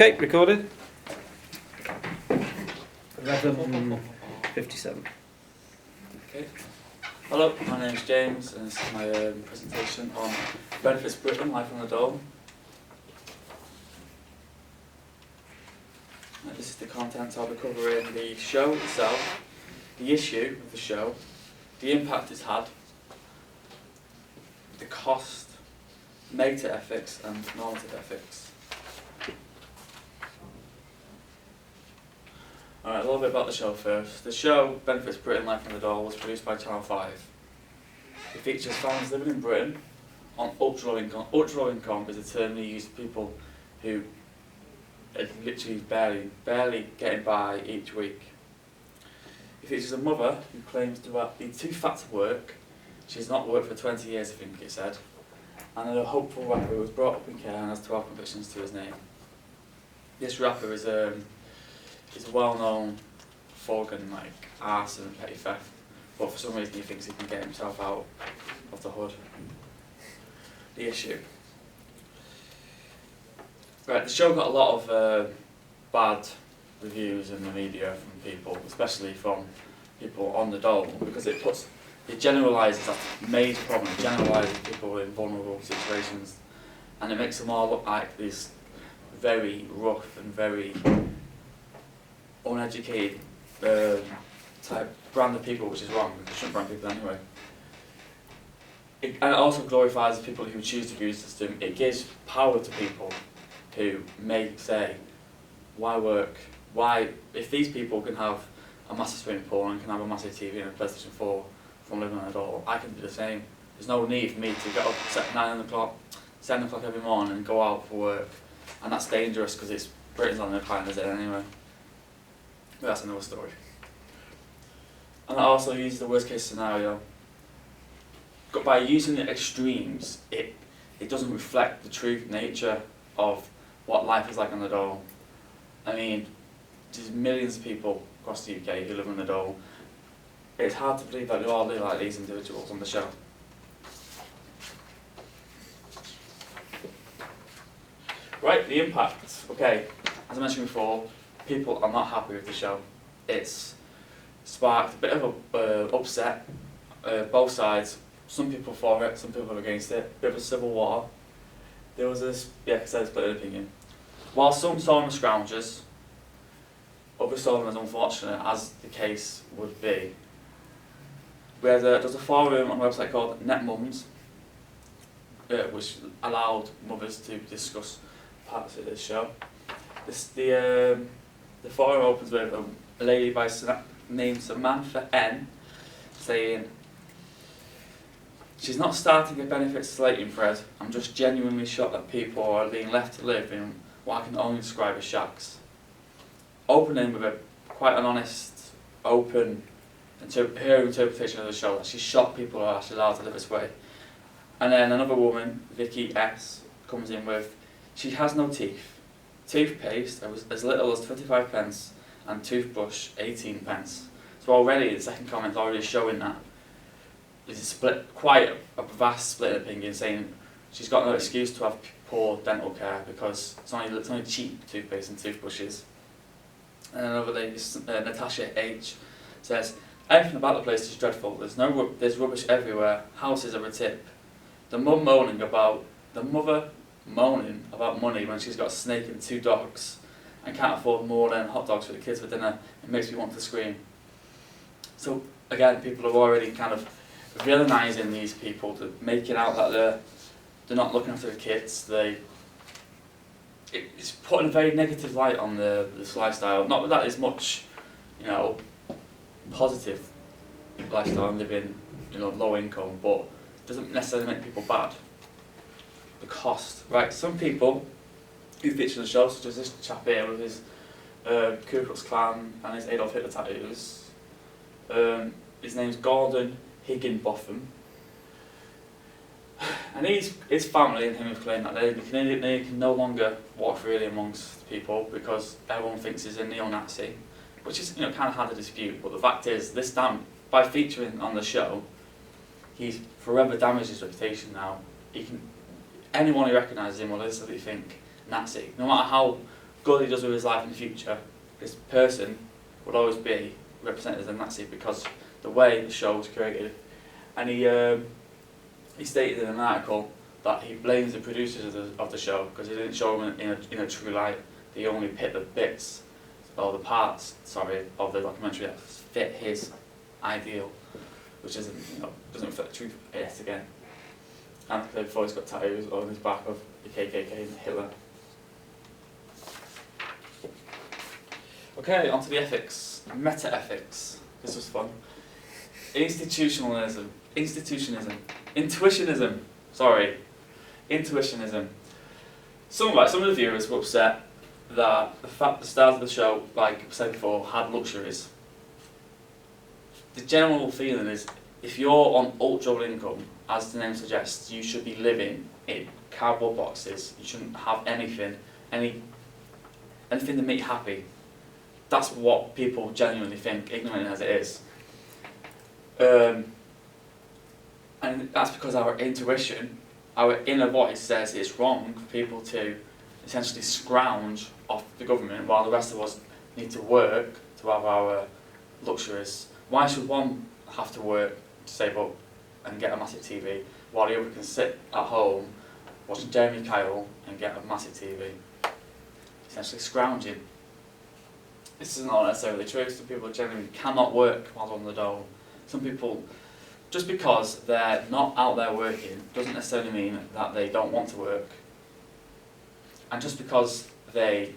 Okay, recorded. 11:57. Okay. Hello, my name is James, and this is my presentation on Benefits Britain, Life on the Dole. This is the content I'll be covering: the show itself, the issue of the show, the impact it's had, the cost, meta ethics and normative ethics. Alright, a little bit about the show first. The show, Benefits Britain, Life on the Dole, was produced by Channel 5. It features families living in Britain on ultra-low income. Ultra-low income is a term they use for people who are literally barely getting by each week. It features a mother who claims to be too fat to work. She's not worked for 20 years, I think it said. And a hopeful rapper who was brought up in care and has 12 convictions to his name. This rapper is a well-known thug and arson and petty theft, but for some reason he thinks he can get himself out of the hood. The issue. Right, the show got a lot of bad reviews in the media from people, especially from people on the dole, because it generalises that major problem, it generalises people in vulnerable situations, and it makes them all look like these very rough and very uneducated type brand of people, which is wrong. They shouldn't brand people anyway. And it also glorifies the people who choose to abuse the system. It gives power to people who may say, why work? Why, if these people can have a massive swimming pool and can have a massive TV and a PlayStation 4 from living on a dole, I can do the same. There's no need for me to get up at 9 o'clock, 7 o'clock every morning and go out for work. And that's dangerous because it's Britain's on the decline as it anyway. But that's another story. And I also use the worst case scenario. But by using the extremes, it doesn't reflect the true nature of what life is like on the dole. I mean, there's millions of people across the UK who live on the dole. It's hard to believe that they all live like these individuals on the show. Right, the impact. Okay, as I mentioned before, people are not happy with the show. It's sparked a bit of a upset, both sides. Some people for it, some people against it. A bit of a civil war. There was a split opinion. While some saw them as scroungers, others saw them as unfortunate, as the case would be. There's a forum on a website called NetMums, which allowed mothers to discuss parts of this show. The forum opens with a lady named Samantha N saying, "She's not starting a benefits slating thread. I'm just genuinely shocked that people are being left to live in what I can only describe as shacks." Opening with quite an honest, open, her interpretation of the show, that she's shocked people are actually allowed to live this way. And then another woman, Vicky S, comes in with, "She has no teeth. Toothpaste as little as 25 pence and toothbrush 18 pence. So already the second comment is already showing that there's quite a vast split in opinion, saying she's got no excuse to have poor dental care because it's only cheap toothpaste and toothbrushes. And another lady, Natasha H, says, "Everything about the place is dreadful. There's rubbish everywhere. Houses are a tip. The mother moaning about money when she's got a snake and 2 dogs and can't afford more than hot dogs for the kids for dinner. It makes me want to scream." So again, people are already kind of villainising these people, making out that they're not looking after the kids. It's putting a very negative light on this lifestyle. Not that there's much, positive lifestyle and living, low income, but it doesn't necessarily make people bad. The cost, right? Some people who feature in the show, such as this chap here with his Ku Klux Klan and his Adolf Hitler tattoos. His name's Gordon Higginbotham, and his family and him have claimed that they can no longer walk freely amongst people because everyone thinks he's a neo-Nazi, which is kind of hard to dispute. But the fact is, by featuring on the show, he's forever damaged his reputation now. Anyone who recognises him will instantly think Nazi, no matter how good he does with his life in the future, this person would always be represented as a Nazi because the way the show was created. And he stated in an article that he blames the producers of the show because they didn't show him in a true light. They only picked the bits, or the parts, sorry, of the documentary that fit his ideal, which isn't, doesn't reflect the truth yet again. And like I said before, he's got tattoos on his back of the KKK and Hitler. Okay, onto the ethics. Meta-ethics. This was fun. Intuitionism. Some of the viewers were upset that the fact the stars of the show, like I said before, had luxuries. The general feeling is, if you're on ultra low income, as the name suggests, you should be living in cardboard boxes. You shouldn't have anything that make you happy. That's what people genuinely think, ignorant as it is. And that's because our intuition, our inner voice says it's wrong for people to essentially scrounge off the government while the rest of us need to work to have our luxuries. Why should one have to work to save up and get a massive TV while the other can sit at home watching Jeremy Kyle and get a massive TV? Essentially scrounging. This is not necessarily true. Some people genuinely cannot work while on the dole. Some people, just because they're not out there working, doesn't necessarily mean that they don't want to work. And just because they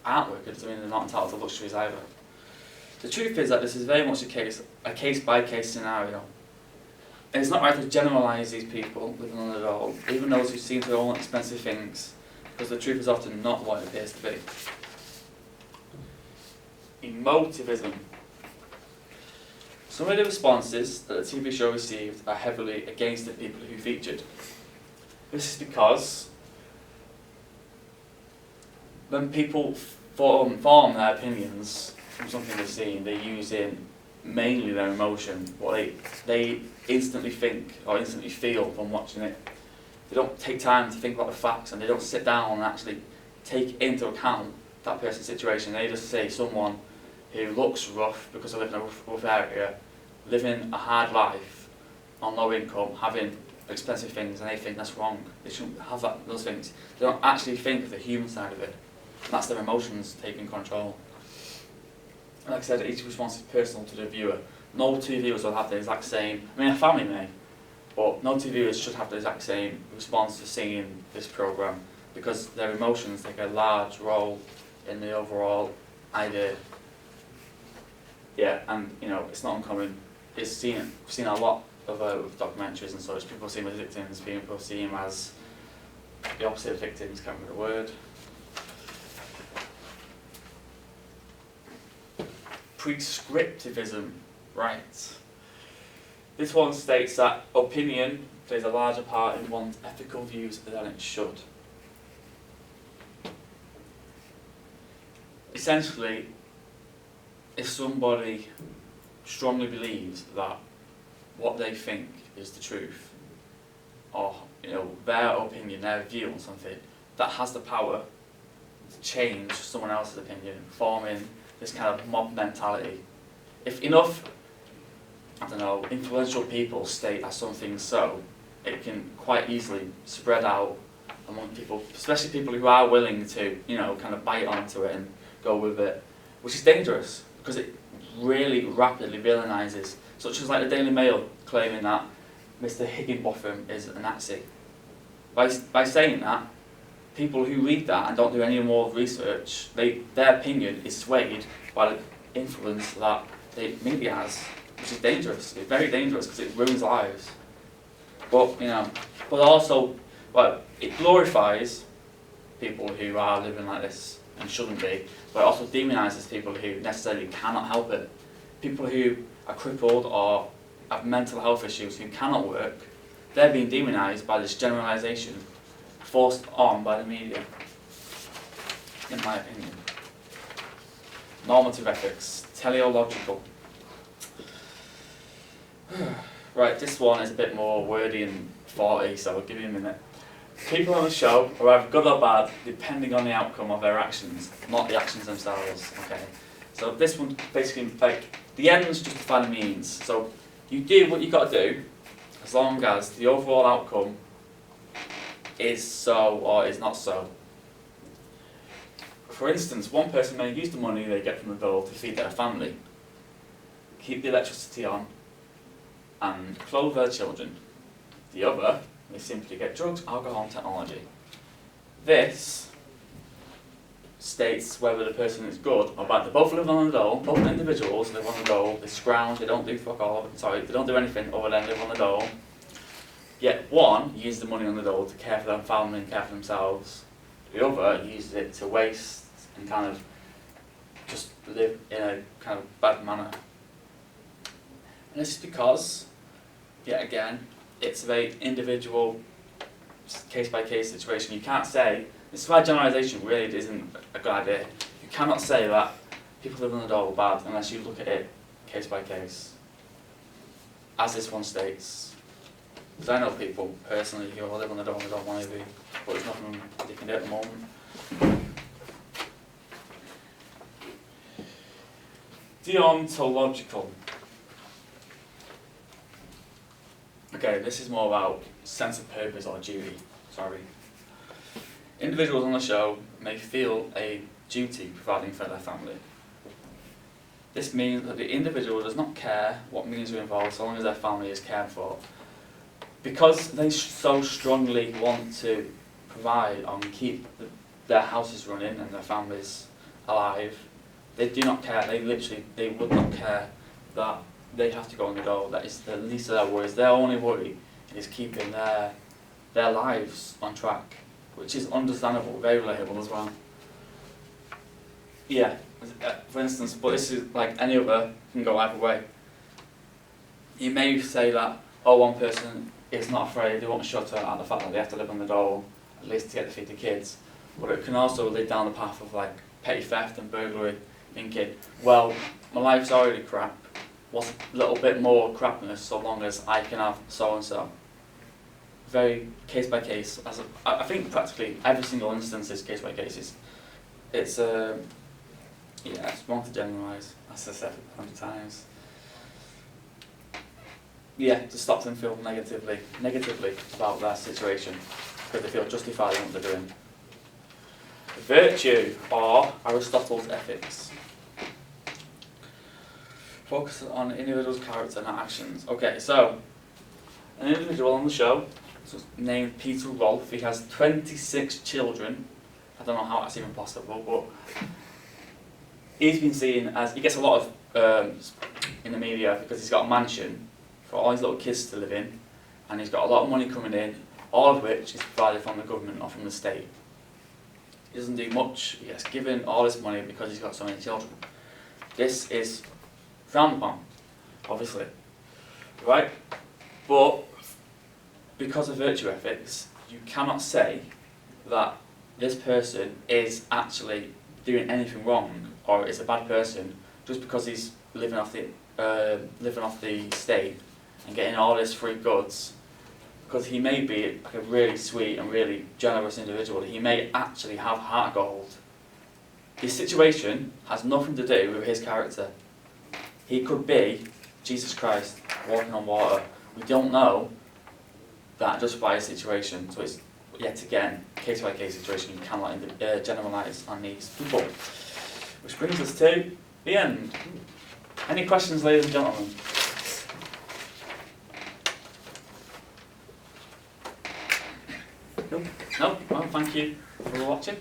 aren't working doesn't mean they're not entitled to luxuries either. The truth is that this is very much a case-by-case scenario. And it's not right to generalise these people living on the dole, even those who seem to own expensive things, because the truth is often not what it appears to be. Emotivism. Some of the responses that the TV show received are heavily against the people who featured. This is because when people form their opinions from something they've seen, they're using mainly their emotion, what they instantly think or instantly feel from watching it. They don't take time to think about the facts, and they don't sit down and actually take into account that person's situation. They just say someone who looks rough because they live in a rough area, living a hard life on low income, having expensive things, and they think that's wrong. They shouldn't have those things. They don't actually think of the human side of it. And that's their emotions taking control. And like I said, each response is personal to the viewer. No two viewers will have the exact same, a family may, but no two viewers should have the exact same response to seeing this programme, because their emotions take a large role in the overall idea. Yeah, and it's not uncommon. We've seen a lot of with documentaries and such. People see them as victims, people see them as the opposite of victims, can't remember the word. Prescriptivism, right. This one states that opinion plays a larger part in one's ethical views than it should. Essentially, if somebody strongly believes that what they think is the truth, or their opinion, their view on something, that has the power to change someone else's opinion, forming this kind of mob mentality. If enough, influential people state that something's so, it can quite easily spread out among people, especially people who are willing to, kind of bite onto it and go with it, which is dangerous because it really rapidly villainises, such as like the Daily Mail claiming that Mr. Higginbotham is a Nazi. By saying that, people who read that and don't do any more research, their opinion is swayed by the influence that the media has, which is dangerous. It's very dangerous because it ruins lives. But also, it glorifies people who are living like this and shouldn't be, but it also demonises people who necessarily cannot help it. People who are crippled or have mental health issues who cannot work, they're being demonised by this generalisation forced on by the media, in my opinion. Normative ethics, teleological. Right, this one is a bit more wordy and thoughty, so I'll give you a minute. People on the show are either good or bad, depending on the outcome of their actions, not the actions themselves. Okay. So this one basically the ends justify the means. So you do what you got to do, as long as the overall outcome is so or is not so. For instance, one person may use the money they get from the dole to feed their family, keep the electricity on, and clothe their children. The other may simply get drugs, alcohol, and technology. This states whether the person is good or bad. They both live on the dole, both individuals live on the dole, they scrounge, they don't do fuck all, they don't do anything other than live on the dole. Yet one uses the money on the dole to care for their family and care for themselves. The other uses it to waste and kind of just live in a kind of bad manner. And this is because, yet again, it's a very individual, case-by-case situation. You can't say, this is why generalisation really isn't a good idea. You cannot say that people living on the dole are bad unless you look at it case-by-case. As this one states. Because I know people, personally, who live on the dole and don't want to be, but there's nothing they can do at the moment. Deontological. Okay, this is more about sense of purpose or duty. Sorry. Individuals on the show may feel a duty providing for their family. This means that the individual does not care what means are involved so long as their family is cared for. Because they so strongly want to provide and keep their houses running and their families alive, they do not care. They would not care that they have to go on the dole. That is the least of their worries. Their only worry is keeping their lives on track, which is understandable, very relatable as well. Yeah, for instance, but this is like any other, can go either way. You may say that, oh, one person is not afraid, they won't shut at the fact that they have to live on the dole, at least to get to feed the kids. But it can also lead down the path of like petty theft and burglary, thinking, well, my life's already crap, what's a little bit more crapness so long as I can have so and so. Very case by case. I think practically every single instance is case by case. It's wrong to generalise, as I said 100 times. Yeah, to stop them feeling negatively about their situation, because they feel justified in what they're doing. Virtue, or Aristotle's ethics. Focus on individual's character and actions. Okay, so an individual on the show, named Peter Rolfe, he has 26 children. I don't know how that's even possible, but he's been seen as, he gets a lot of in the media because he's got a mansion for all his little kids to live in, and he's got a lot of money coming in, all of which is provided from the government or from the state. He doesn't do much, he gets given all this money because he's got so many children. This is frowned upon, obviously, right? But because of virtue ethics, you cannot say that this person is actually doing anything wrong or is a bad person just because he's living off the state and getting all this free goods. Because he may be like a really sweet and really generous individual. He may actually have heart gold. His situation has nothing to do with his character. He could be Jesus Christ walking on water. We don't know that just by his situation. So it's, yet again, case by case situation. You cannot generalise on these people. Which brings us to the end. Any questions, ladies and gentlemen? No? Well, thank you for watching.